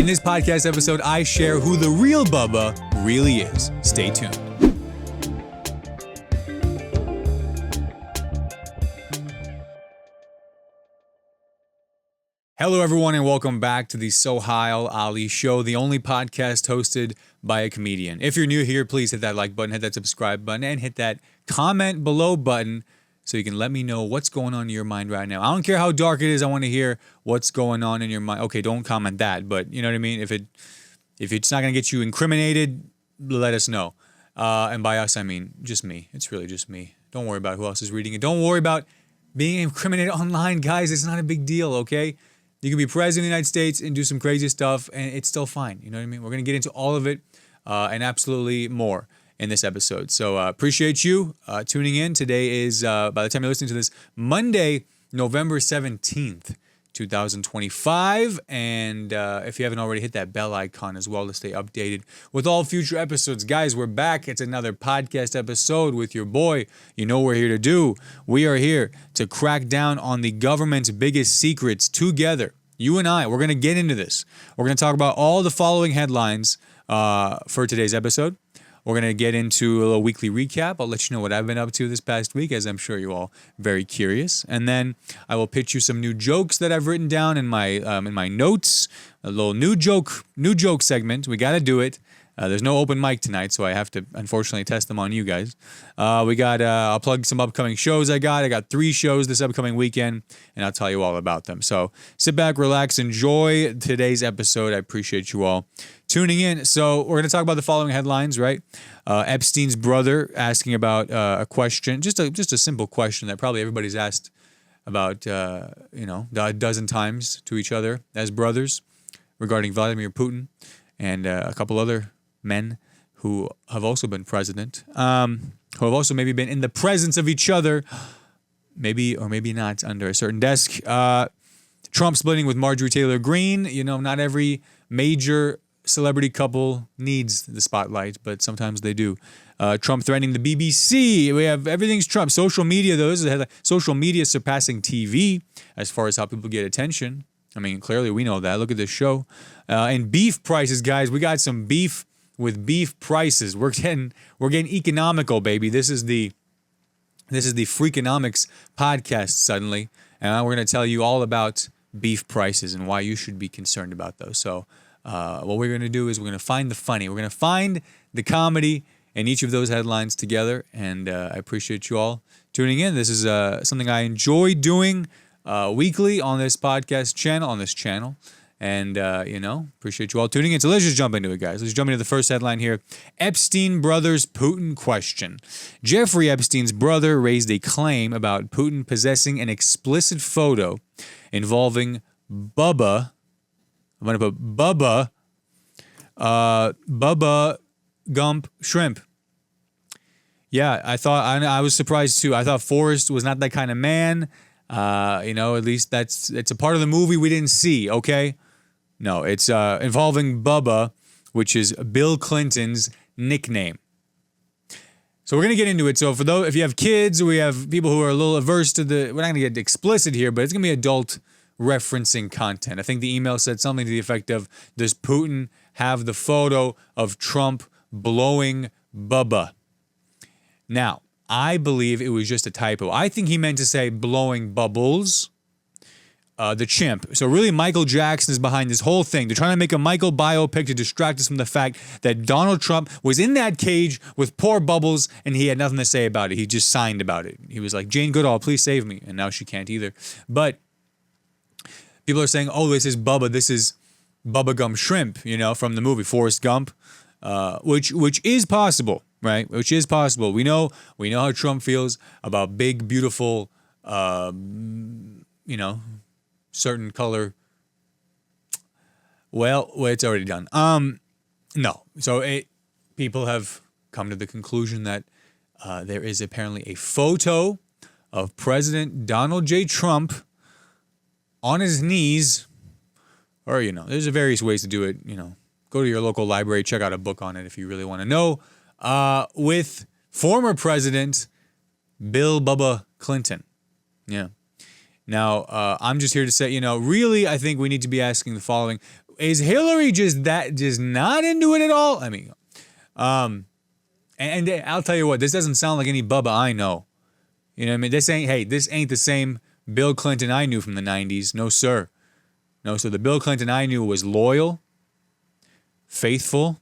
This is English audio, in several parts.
In this podcast episode, I share who the real Bubba really is. Stay tuned. Hello, everyone, and welcome back to the Sohile Ali Show, the only podcast hosted by a comedian. If you're new here, please hit that like button, hit that subscribe button, and hit that comment below button so you can let me know what's going on in your mind right now. I don't care how dark it is. I want to hear what's going on in your mind. Okay, don't comment that, but you know what I mean? If it's not going to get you incriminated, let us know. And by us, I mean just me. It's really just me. Don't worry about who else is reading it. Don't worry about being incriminated online, guys. It's not a big deal, okay? You can be president of the United States and do some crazy stuff, and it's still fine. You know what I mean? We're going to get into all of it and absolutely more in this episode. So appreciate you tuning in. Today is, by the time you're listening to this, Monday, November 17th, 2025. And if you haven't already, hit that bell icon as well to stay updated with all future episodes. Guys, we're back. It's another podcast episode with your boy. You know what we're here to do. We are here to crack down on the government's biggest secrets together. You and I, we're going to get into this. We're going to talk about all the following headlines for today's episode. We're going to get into a little weekly recap. I'll let you know what I've been up to this past week, as I'm sure you're all very curious. And then I will pitch you some new jokes that I've written down in my notes. A little new joke segment. We got to do it. There's no open mic tonight, so I have to, unfortunately, test them on you guys. I'll plug some upcoming shows I got. I got 3 shows this upcoming weekend, and I'll tell you all about them. So sit back, relax, enjoy today's episode. I appreciate you all tuning in. So we're going to talk about the following headlines, right? Epstein's brother asking about a question, just a simple question that probably everybody's asked about, a dozen times to each other as brothers regarding Vladimir Putin and a couple other men who have also been president, who have also maybe been in the presence of each other, maybe or maybe not under a certain desk. Trump splitting with Marjorie Taylor Greene. You know, not every major celebrity couple needs the spotlight, but sometimes they do. Trump threatening the BBC. We have everything's Trump. Social media, though, this is a headline. Social media surpassing TV as far as how people get attention. I mean, clearly we know that. Look at this show. And beef prices, guys. We got some beef with beef prices. We're getting economical, baby. This is the Freakonomics podcast suddenly. And we're going to tell you all about beef prices and why you should be concerned about those. So what we're going to do is we're going to find the funny. We're going to find the comedy in each of those headlines together. And I appreciate you all tuning in. This is something I enjoy doing weekly on this podcast channel, and appreciate you all tuning in. So let's just jump into it, guys. Let's jump into the first headline here. Epstein brothers Putin question. Jeffrey Epstein's brother raised a claim about Putin possessing an explicit photo involving Bubba. I'm going to put Bubba Gump Shrimp. Yeah, I was surprised too. I thought Forrest was not that kind of man. At least it's a part of the movie we didn't see, okay? No, it's involving Bubba, which is Bill Clinton's nickname. So we're going to get into it. So if you have kids, we have people who are a little averse to we're not going to get explicit here, but it's going to be adult referencing content. I think the email said something to the effect of, does Putin have the photo of Trump blowing Bubba? Now, I believe it was just a typo. I think he meant to say blowing bubbles, the chimp. So really, Michael Jackson is behind this whole thing. They're trying to make a Michael biopic to distract us from the fact that Donald Trump was in that cage with poor Bubbles and he had nothing to say about it. He just signed about it. He was like, Jane Goodall, please save me. And now she can't either. But people are saying, oh, this is Bubba. This is Bubba Gump Shrimp, from the movie Forrest Gump, which is possible. Right, which is possible. We know how Trump feels about big, beautiful, certain color. Well, it's already done. No. So people have come to the conclusion that there is apparently a photo of President Donald J. Trump on his knees, or there's various ways to do it. Go to your local library, check out a book on it if you really want to know. With former President Bill Bubba Clinton. Yeah. Now, I'm just here to say, really, I think we need to be asking the following. is Hillary just not into it at all? I mean, and I'll tell you what, this doesn't sound like any Bubba I know. You know what I mean? This ain't the same Bill Clinton I knew from the 90s. No, sir. No, so the Bill Clinton I knew was loyal, faithful,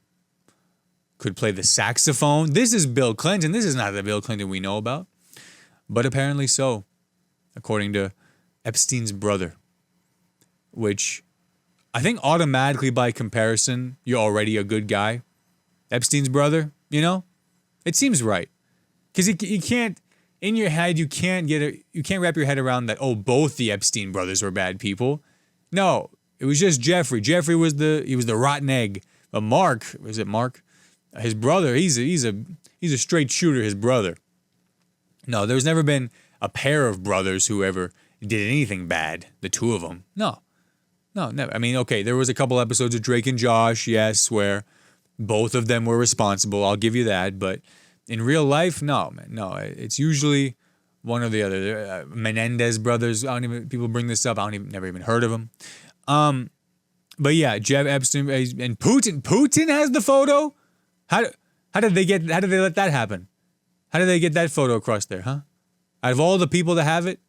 could play the saxophone. This is Bill Clinton. This is not the Bill Clinton we know about. But apparently so, according to Epstein's brother. Which I think automatically by comparison, you're already a good guy. Epstein's brother, you know? It seems right. Because you can't, in your head, you can't wrap your head around that, oh, both the Epstein brothers were bad people. No, it was just Jeffrey. Jeffrey was the rotten egg. But Mark, was it Mark? His brother, he's a straight shooter, his brother. No, there's never been a pair of brothers who ever did anything bad, the two of them. No, never. I mean, okay, there was a couple episodes of Drake and Josh, yes, where both of them were responsible. I'll give you that. But in real life, no, man, no. It's usually one or the other. Menendez brothers, people bring this up. Never even heard of them. But yeah, Jeff Epstein and Putin. Putin has the photo. How did they let that happen? How did they get that photo across there, huh? Out of all the people that have it,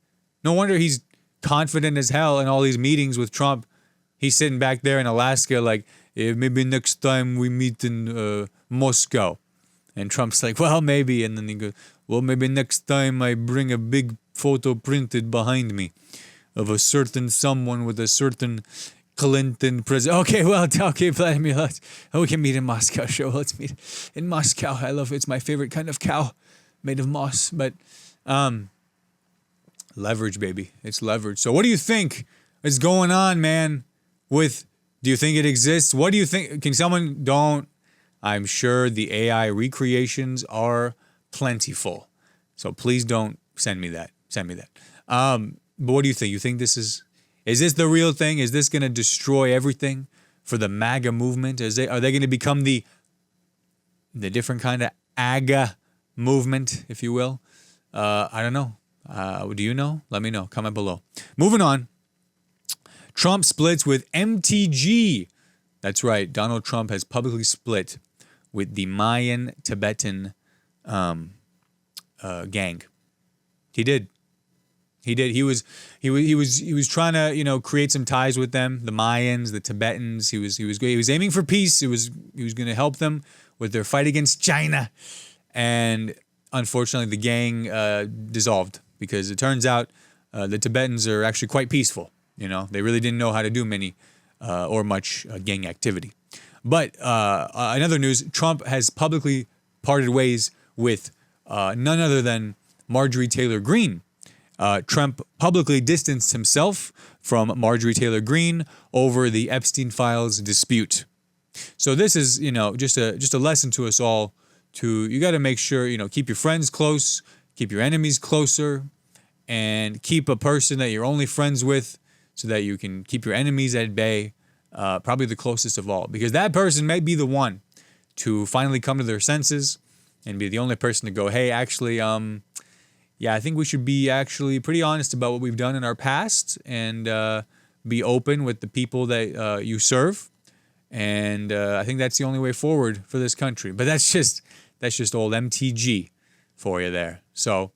no wonder he's confident as hell in all these meetings with Trump. He's sitting back there in Alaska like, maybe next time we meet in Moscow. And Trump's like, well, maybe. And then he goes, well, maybe next time I bring a big photo printed behind me of a certain someone with a certain Clinton president. Okay, well, okay, Vladimir, we can meet in Moscow. Sure, let's meet in Moscow. I love it. It's my favorite kind of cow made of moss. But leverage, baby. It's leverage. So what do you think is going on, man, do you think it exists? What do you think? Can someone I'm sure the AI recreations are plentiful. So please don't send me that. But what do you think? You think this is this the real thing? Is this going to destroy everything for the MAGA movement? Are they going to become the different kind of AGA movement, if you will? I don't know. Do you know? Let me know. Comment below. Moving on. Trump splits with MTG. That's right. Donald Trump has publicly split with the Mayan Tibetan gang. He did. He was trying to, create some ties with them, the Mayans, the Tibetans. He was aiming for peace. He was going to help them with their fight against China. And unfortunately, the gang dissolved because it turns out the Tibetans are actually quite peaceful. They really didn't know how to do many or much gang activity. But in other news, Trump has publicly parted ways with none other than Marjorie Taylor Greene. Trump publicly distanced himself from Marjorie Taylor Greene over the Epstein files dispute. So this is, just a lesson to us all. You got to make sure, keep your friends close, keep your enemies closer, and keep a person that you're only friends with so that you can keep your enemies at bay. Probably the closest of all, because that person may be the one to finally come to their senses and be the only person to go, hey, actually, yeah, I think we should be actually pretty honest about what we've done in our past and be open with the people that you serve. And I think that's the only way forward for this country. But that's just old MTG for you there. So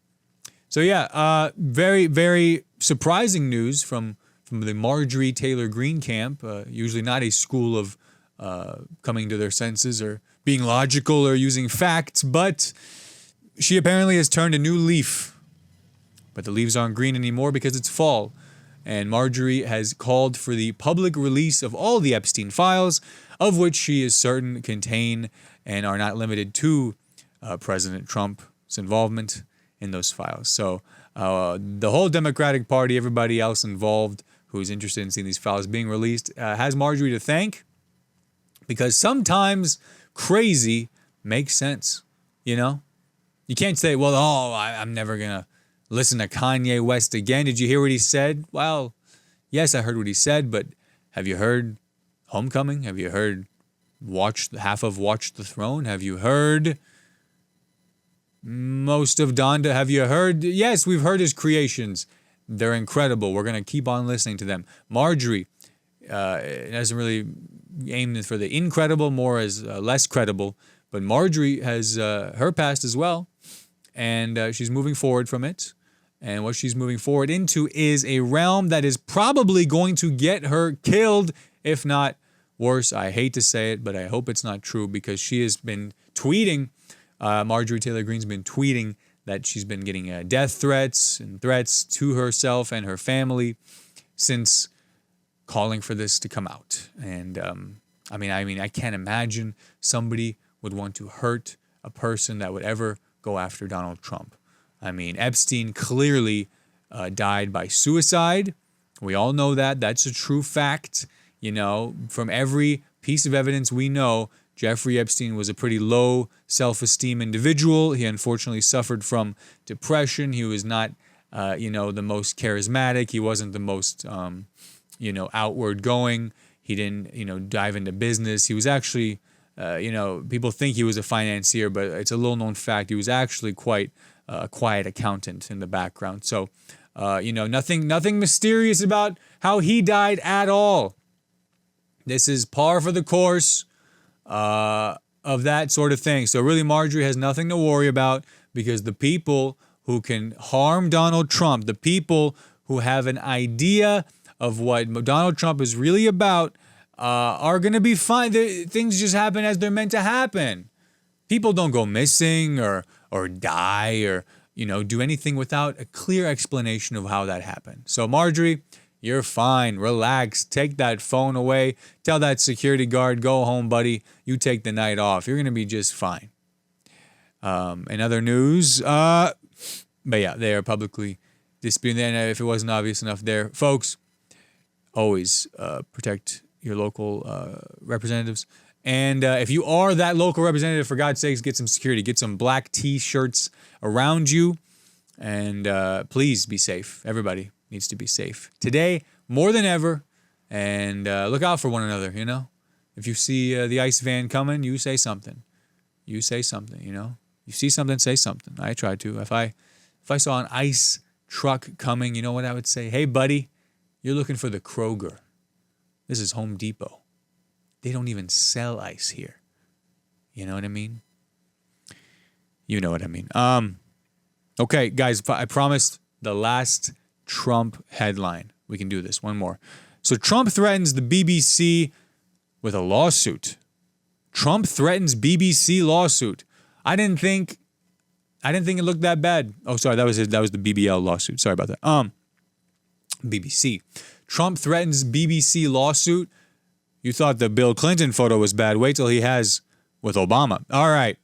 yeah, very, very surprising news from the Marjorie Taylor Greene camp. Usually not a school of coming to their senses or being logical or using facts, but she apparently has turned a new leaf. But the leaves aren't green anymore because it's fall. And Marjorie has called for the public release of all the Epstein files, of which she is certain contain and are not limited to President Trump's involvement in those files. So the whole Democratic Party, everybody else involved who's interested in seeing these files being released, has Marjorie to thank, because sometimes crazy makes sense, You can't say, well, I'm never going to listen to Kanye West again. Did you hear what he said? Well, yes, I heard what he said, but have you heard Homecoming? Have you heard half of Watch the Throne? Have you heard most of Donda? Have you heard? Yes, we've heard his creations. They're incredible. We're going to keep on listening to them. Marjorie, It doesn't really aim for the incredible, more as less credible. But Marjorie has her past as well, and she's moving forward from it. And what she's moving forward into is a realm that is probably going to get her killed, if not worse. I hate to say it, but I hope it's not true, because she has been tweeting, Marjorie Taylor Greene's been tweeting that she's been getting death threats and threats to herself and her family since calling for this to come out. And I mean, I can't imagine somebody would want to hurt a person that would ever go after Donald Trump. I mean, Epstein clearly died by suicide. We all know that. That's a true fact. You know, from every piece of evidence we know, Jeffrey Epstein was a pretty low self-esteem individual. He unfortunately suffered from depression. He was not, the most charismatic. He wasn't the most, outward going. He didn't, dive into business. He was actually, people think he was a financier, but it's a little known fact. He was actually quite a quiet accountant in the background. So, nothing mysterious about how he died at all. This is par for the course of that sort of thing. So really, Marjorie has nothing to worry about, because the people who can harm Donald Trump, the people who have an idea of what Donald Trump is really about, are going to be fine. Things just happen as they're meant to happen. People don't go missing or die or, do anything without a clear explanation of how that happened. So Marjorie, you're fine. Relax. Take that phone away. Tell that security guard, go home, buddy. You take the night off. You're going to be just fine. In other news, but yeah, they are publicly disputing that. And if it wasn't obvious enough there, folks, always protect your local representatives. And if you are that local representative, for God's sakes, get some security. Get some black T-shirts around you. And please be safe. Everybody needs to be safe today more than ever. And look out for one another, If you see the ICE van coming, you say something. You say something, You see something, say something. I try to. If I saw an ICE truck coming, you know what I would say? Hey, buddy, you're looking for the Kroger. This is Home Depot. They don't even sell ice here. You know what I mean? You know what I mean. Okay, guys, I promised the last Trump headline. We can do this. One more. So Trump threatens the BBC with a lawsuit. Trump threatens BBC lawsuit. I didn't think it looked that bad. Oh, sorry, that was the BBL lawsuit. Sorry about that. BBC. Trump threatens BBC lawsuit. You thought the Bill Clinton photo was bad. Wait till he has with Obama. All right.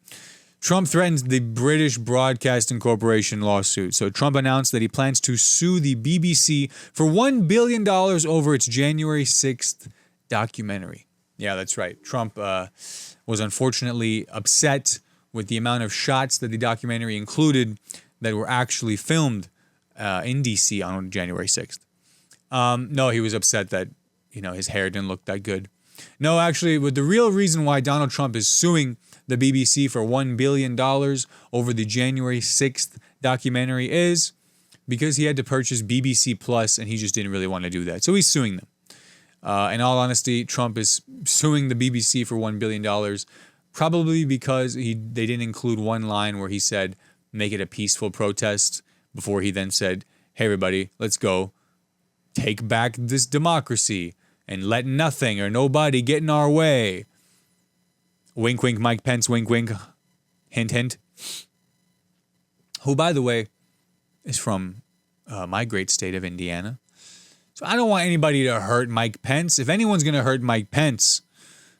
Trump threatens the British Broadcasting Corporation lawsuit. So Trump announced that he plans to sue the BBC for $1 billion over its January 6th documentary. Yeah, that's right. Trump was unfortunately upset with the amount of shots that the documentary included that were actually filmed in D.C. on January 6th. No, he was upset that, his hair didn't look that good. No, actually, but the real reason why Donald Trump is suing the BBC for $1 billion over the January 6th documentary is because he had to purchase BBC Plus and he just didn't really want to do that. So he's suing them. In all honesty, Trump is suing the BBC for $1 billion probably because they didn't include one line where he said, make it a peaceful protest, before he then said, hey, everybody, let's go take back this democracy and let nothing or nobody get in our way. Wink, wink, Mike Pence, wink, wink, hint, hint. Who, by the way, is from my great state of Indiana. So I don't want anybody to hurt Mike Pence. If anyone's going to hurt Mike Pence,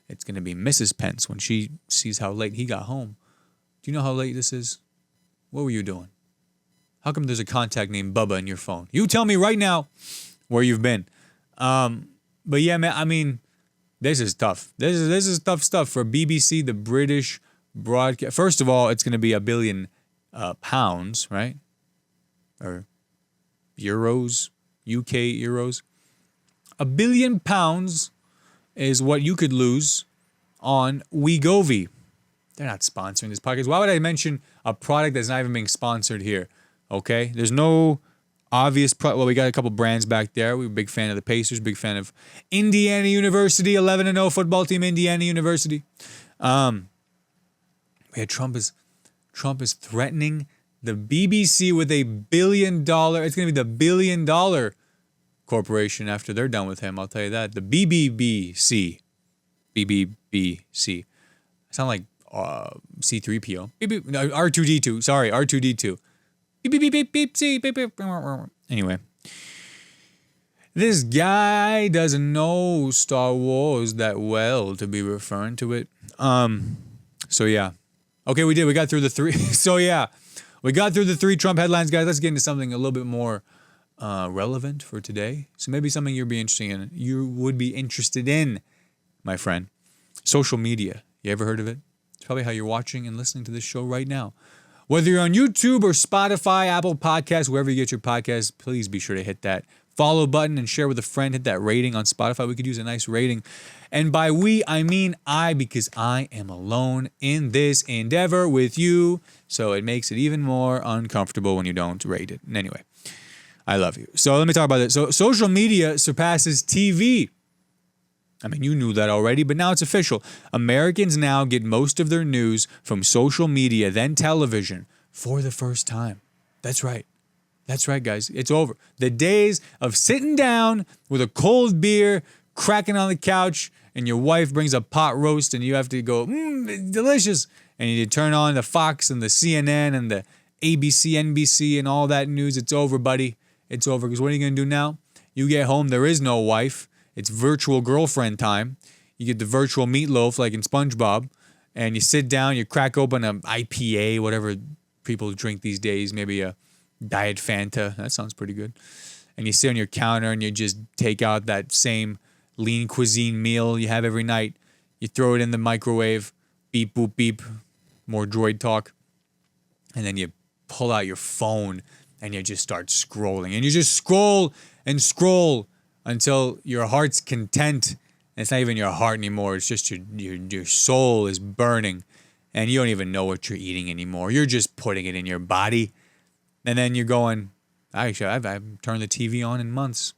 it's going to be Mrs. Pence when she sees how late he got home. Do you know how late this is? What were you doing? How come there's a contact named Bubba in your phone? You tell me right now where you've been. But yeah, man, I mean, this is tough. This is tough stuff for BBC, the British broadcast. First of all, it's going to be £1 billion, right? Or euros, UK euros. £1 billion is what you could lose on Wegovy. They're not sponsoring this podcast. Why would I mention a product that's not even being sponsored here? Okay? There's no Well, we got a couple brands back there. We're a big fan of the Pacers, big fan of Indiana University, 11-0 football team, Indiana University. Trump is threatening the BBC with $1 billion. It's going to be the $1 billion corporation after they're done with him. I'll tell you that. The BBBC. BBBC. I sound like C3PO. R2D2. Sorry, R2D2. Beep, beep, beep, beep, beep, C, beep, beep. Anyway. This guy doesn't know Star Wars that well to be referring to it. So yeah. Okay, we did. We got through the three. So yeah. We got through the three Trump headlines, guys. Let's get into something a little bit more relevant for today. So maybe something you would be interested in, my friend. Social media. You ever heard of it? It's probably how you're watching and listening to this show right now. Whether you're on YouTube or Spotify, Apple Podcasts, wherever you get your podcasts, please be sure to hit that follow button and share with a friend. Hit that rating on Spotify. We could use a nice rating. And by we, I mean I, because I am alone in this endeavor with you. So it makes it even more uncomfortable when you don't rate it. And anyway, I love you. So let me talk about this. So social media surpasses TV. I mean, you knew that already, but now it's official. Americans now get most of their news from social media, then television, for the first time. That's right. That's right, guys. It's over. The days of sitting down with a cold beer, cracking on the couch, and your wife brings a pot roast, and you have to go, it's delicious. And you turn on the Fox and the CNN and the ABC, NBC, and all that news. It's over, buddy. It's over. Because what are you going to do now? You get home, there is no wife. It's virtual girlfriend time. You get the virtual meatloaf like in SpongeBob, and you sit down, you crack open an IPA, whatever people drink these days, maybe a Diet Fanta. That sounds pretty good. And you sit on your counter and you just take out that same lean cuisine meal you have every night. You throw it in the microwave, beep, boop, beep, more droid talk. And then you pull out your phone and you just start scrolling. And you just scroll and scroll until your heart's content. And it's not even your heart anymore. It's just your soul is burning. And you don't even know what you're eating anymore. You're just putting it in your body. And then you're going, actually, I've turned the TV on in months.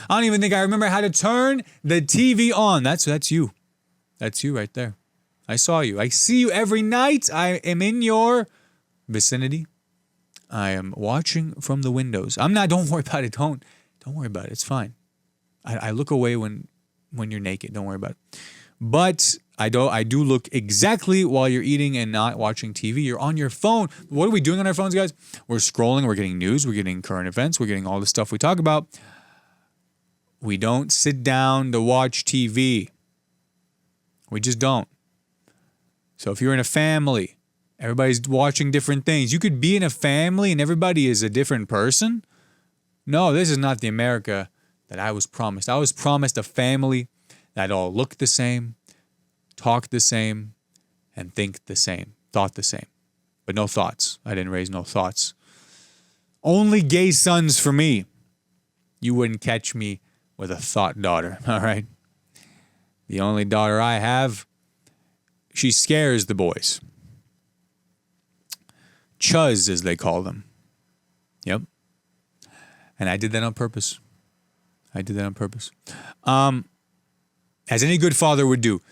I don't even think I remember how to turn the TV on. That's you. That's you right there. I saw you. I see you every night. I am in your vicinity. I am watching from the windows. I'm not, don't worry about it. Don't worry about it. It's fine. I look away when you're naked. Don't worry about it. But I do look exactly while you're eating and not watching TV. You're on your phone. What are we doing on our phones, guys? We're scrolling. We're getting news. We're getting current events. We're getting all the stuff we talk about. We don't sit down to watch TV. We just don't. So if you're in a family, everybody's watching different things. You could be in a family and everybody is a different person. No, this is not the America that I was promised. I was promised a family that all look the same, talk the same, and think the same, thought the same. But no thoughts. I didn't raise no thoughts. Only gay sons for me. You wouldn't catch me with a thought daughter, all right? The only daughter I have, she scares the boys. Chuz, as they call them. Yep. And I did that on purpose. As any good father would do.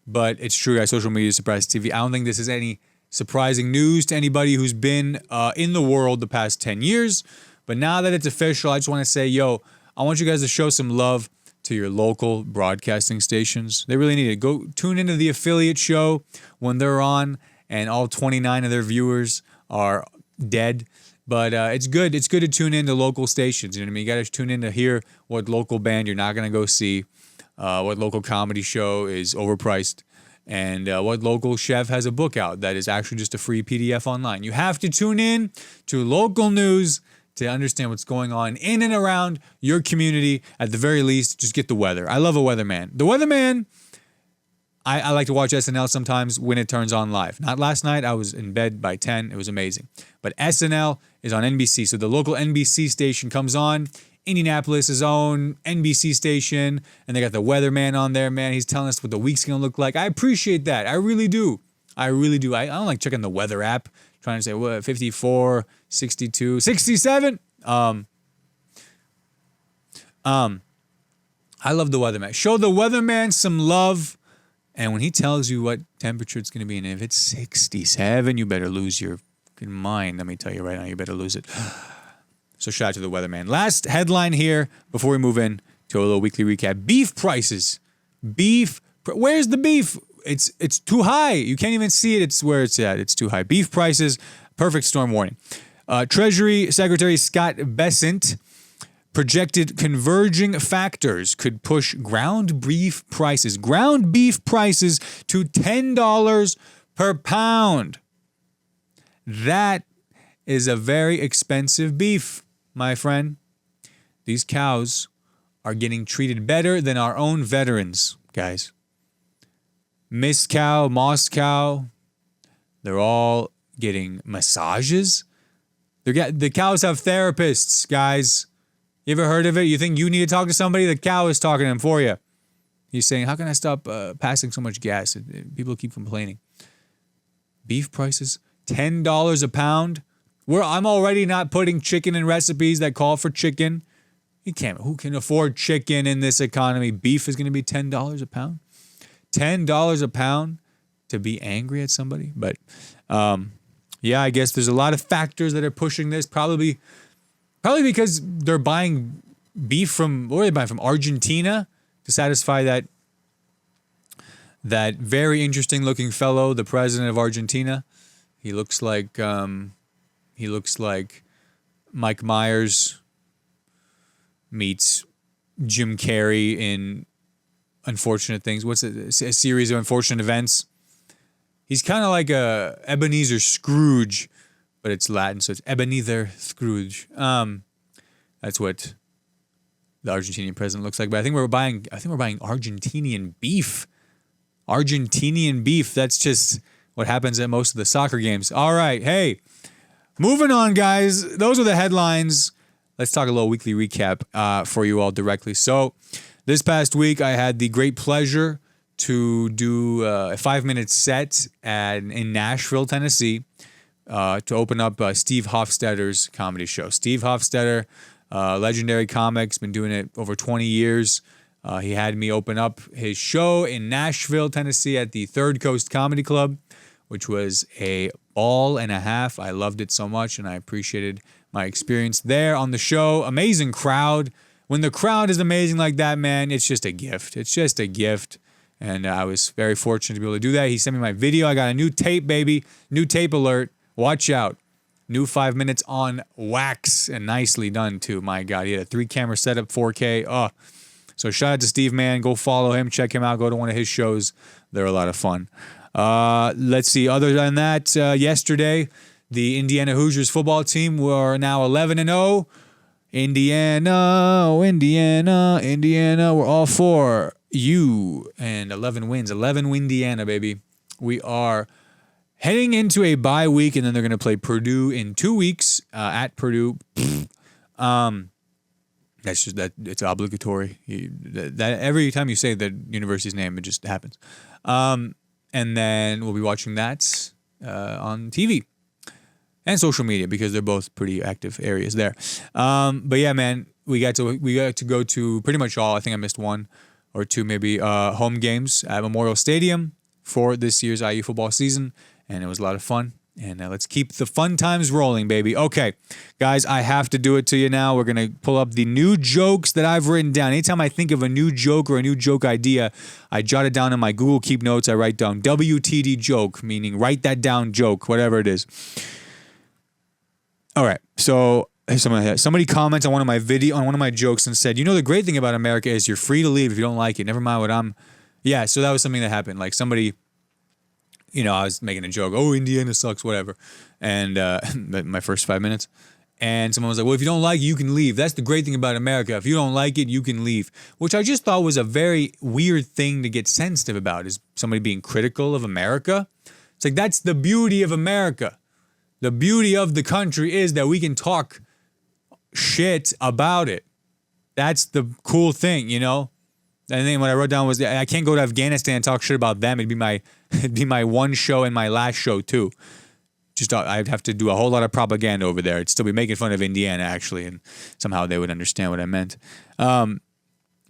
But it's true, guys, social media surpasses TV. I don't think this is any surprising news to anybody who's been in the world the past 10 years. But now that it's official, I just want to say, I want you guys to show some love to your local broadcasting stations. They really need it. Go tune into the affiliate show when they're on and all 29 of their viewers are dead. But it's good. It's good to tune in to local stations. You know what I mean? You got to tune in to hear what local band you're not going to go see, what local comedy show is overpriced, and what local chef has a book out that is actually just a free PDF online. You have to tune in to local news to understand what's going on in and around your community. At the very least, just get the weather. I love a weatherman. The weatherman, I like to watch SNL sometimes when it turns on live. Not last night. I was in bed by 10. It was amazing. But SNL is on NBC. So the local NBC station comes on. Indianapolis' own NBC station. And they got the weatherman on there, man. He's telling us what the week's going to look like. I appreciate that. I really do. I don't like checking the weather app. Trying to say, what, 54, 62, 67? I love the weatherman. Show the weatherman some love. And when he tells you what temperature it's going to be, and if it's 67, you better lose your mind. Let me tell you right now, you better lose it. So shout out to the weatherman. Last headline here before we move in to a little weekly recap. Beef prices. Where's the beef? It's too high. You can't even see it. It's where it's at. It's too high. Beef prices. Perfect storm warning. Treasury Secretary Scott Bessent projected converging factors could push ground beef prices to $10 per pound. That is a very expensive beef, my friend. These cows are getting treated better than our own veterans, guys. Miss Cow, Moss Cow, they're all getting massages. The cows have therapists, guys. You ever heard of it? You think you need to talk to somebody? The cow is talking to him for you. He's saying, how can I stop passing so much gas? People keep complaining. Beef prices, $10 a pound. I'm already not putting chicken in recipes that call for chicken. Who can afford chicken in this economy? Beef is going to be $10 a pound. $10 a pound to be angry at somebody. But yeah, I guess there's a lot of factors that are pushing this. Probably because they're buying beef from, where are they buying from? Argentina to satisfy that very interesting looking fellow, the president of Argentina. He looks like Mike Myers meets Jim Carrey in Unfortunate Things. What's it? A series of unfortunate events. He's kind of like a Ebenezer Scrooge, but it's Latin, so it's Ebenezer Scrooge. That's what the Argentinian president looks like. But I think we're buying Argentinian beef. Argentinian beef. That's just what happens at most of the soccer games. All right, hey, moving on, guys. Those are the headlines. Let's talk a little weekly recap for you all directly. So, this past week, I had the great pleasure to do a 5-minute set in Nashville, Tennessee, to open up Steve Hofstetter's comedy show. Steve Hofstetter, legendary comic, has been doing it over 20 years. He had me open up his show in Nashville, Tennessee at the Third Coast Comedy Club, which was a ball and a half. I loved it so much, and I appreciated my experience there on the show. Amazing crowd. When the crowd is amazing like that, man, it's just a gift. It's just a gift. And I was very fortunate to be able to do that. He sent me my video. I got a new tape, baby. New tape alert. Watch out. New 5 minutes on wax. And nicely done, too. My God. He had a 3-camera setup, 4K. Oh. So shout out to Steve, man. Go follow him. Check him out. Go to one of his shows. They're a lot of fun. Let's see. Other than that, yesterday, the Indiana Hoosiers football team were now 11-0. Indiana, we're all for you. And 11 wins. 11 Indiana, baby. We are heading into a bye week, and then they're going to play Purdue in 2 weeks at Purdue. That's just that. It's obligatory. That every time you say the university's name, it just happens. And then we'll be watching that on TV and social media because they're both pretty active areas there. But yeah, man, we got to go to pretty much all. I think I missed one or two, maybe home games at Memorial Stadium for this year's IU football season, and it was a lot of fun. And let's keep the fun times rolling, baby. Okay, guys, I have to do it to you now. We're going to pull up the new jokes that I've written down. Anytime I think of a new joke or a new joke idea, I jot it down in my Google Keep Notes. I write down WTD joke, meaning write that down joke, whatever it is. All right, so somebody comments on one of my jokes and said, the great thing about America is you're free to leave if you don't like it. Never mind what I'm... Yeah, so that was something that happened. Like somebody... I was making a joke. Oh, Indiana sucks, whatever. And my first 5 minutes. And someone was like, well, if you don't like it, you can leave. That's the great thing about America. If you don't like it, you can leave. Which I just thought was a very weird thing to get sensitive about, is somebody being critical of America. It's like, that's the beauty of America. The beauty of the country is that we can talk shit about it. That's the cool thing, And then what I wrote down was, I can't go to Afghanistan and talk shit about them. It'd be my one show and my last show too. just I'd have to do a whole lot of propaganda over there. I'd still be making fun of Indiana, actually, and somehow they would understand what I meant. But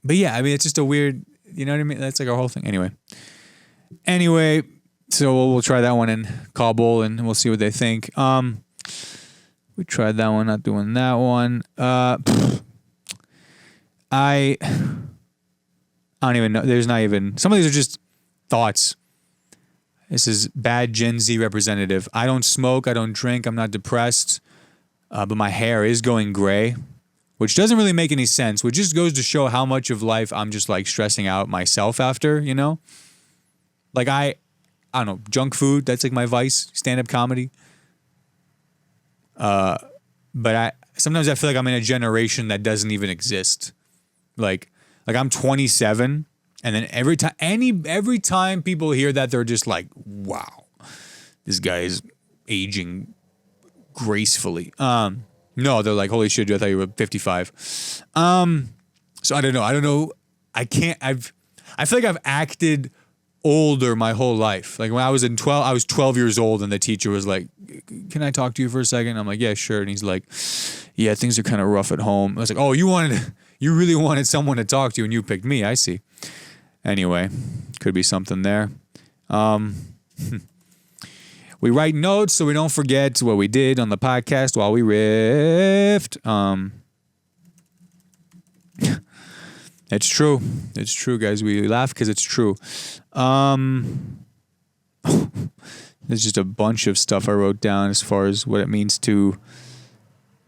yeah, I mean, it's just a weird, you know what I mean? That's like our whole thing. Anyway, so we'll try that one in Kabul, and we'll see what they think. We tried that one, not doing that one. I don't even know. There's not even, some of these are just thoughts. This is bad Gen Z representative. I don't smoke. I don't drink. I'm not depressed. But my hair is going gray, which doesn't really make any sense, which just goes to show how much of life I'm just like stressing out myself after, you know? Like I don't know, junk food, that's like my vice, stand-up comedy. But sometimes I feel like I'm in a generation that doesn't even exist. Like I'm 27, and then every time people hear that, they're just like, wow, this guy is aging gracefully. No, they're like, holy shit, dude, I thought you were 55. So I don't know. I feel like I've acted older my whole life. Like when I was 12 years old, and the teacher was like, can I talk to you for a second? I'm like, yeah, sure. And he's like, yeah, things are kind of rough at home. I was like, oh, you really wanted someone to talk to you, and you picked me. I see. Anyway, could be something there. We write notes so we don't forget what we did on the podcast while we riffed. It's true. It's true, guys. We laugh because it's true. There's just a bunch of stuff I wrote down as far as what it means to...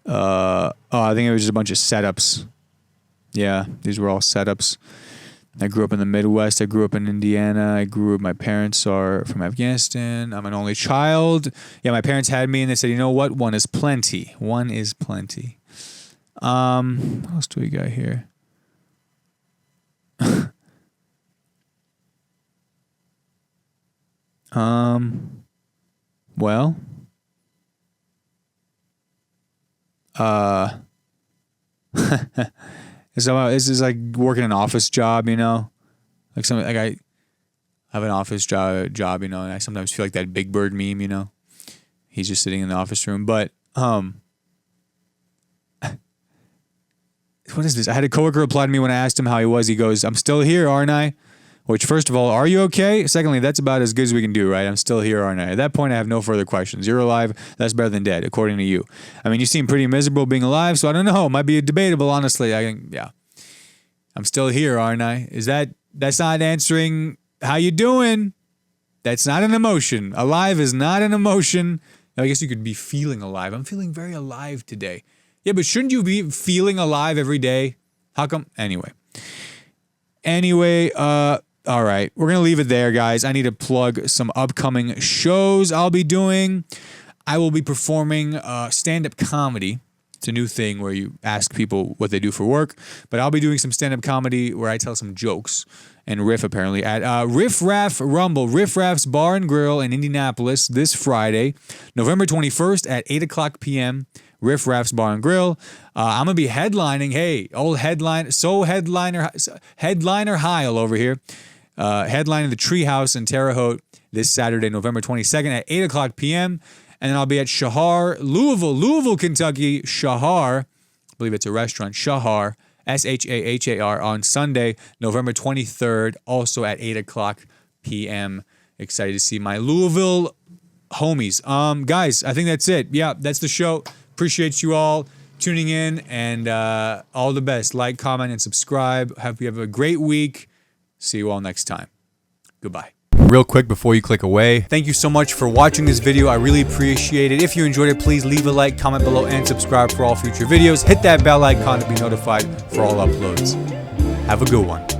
I think it was just a bunch of setups. Yeah, these were all setups. I grew up in the Midwest. I grew up in Indiana. My parents are from Afghanistan. I'm an only child. Yeah, my parents had me, and they said, you know what? One is plenty. One is plenty. What else do we got here? Well, this is like working an office job, you know, like something like I have an office job, you know, and I sometimes feel like that Big Bird meme, you know, he's just sitting in the office room. But what is this? I had a coworker reply to me when I asked him how he was. He goes, "I'm still here, aren't I?" Which, first of all, are you okay? Secondly, that's about as good as we can do, right? I'm still here, aren't I? At that point, I have no further questions. You're alive. That's better than dead, according to you. I mean, you seem pretty miserable being alive, so I don't know. It might be debatable, honestly. Yeah. I'm still here, aren't I? That's not answering how you doing. That's not an emotion. Alive is not an emotion. I guess you could be feeling alive. I'm feeling very alive today. Yeah, but shouldn't you be feeling alive every day? How come? Anyway, all right. We're going to leave it there, guys. I need to plug some upcoming shows I'll be doing. I will be performing stand-up comedy. It's a new thing where you ask people what they do for work. But I'll be doing some stand-up comedy where I tell some jokes and riff, apparently, at Riff Raff Rumble, Riff Raff's Bar and Grill in Indianapolis this Friday, November 21st at 8 o'clock p.m., Riff Raff's Bar and Grill. I'm going to be headlining. Hey, old headliner Heil over here. Headlining the Treehouse in Terre, Haute this Saturday, November 22nd at 8 o'clock p.m. And then I'll be at Shahar, Louisville, Kentucky, Shahar. I believe it's a restaurant, Shahar, Shahar, on Sunday, November 23rd, also at 8 o'clock p.m. Excited to see my Louisville homies. Guys, I think that's it. Yeah, that's the show. Appreciate you all tuning in, and all the best. Like, comment, and subscribe. Hope you have a great week. See you all next time. Goodbye. Real quick before you click away, thank you so much for watching this video. I really appreciate it. If you enjoyed it, please leave a like, comment below, and subscribe for all future videos. Hit that bell icon to be notified for all uploads. Have a good one.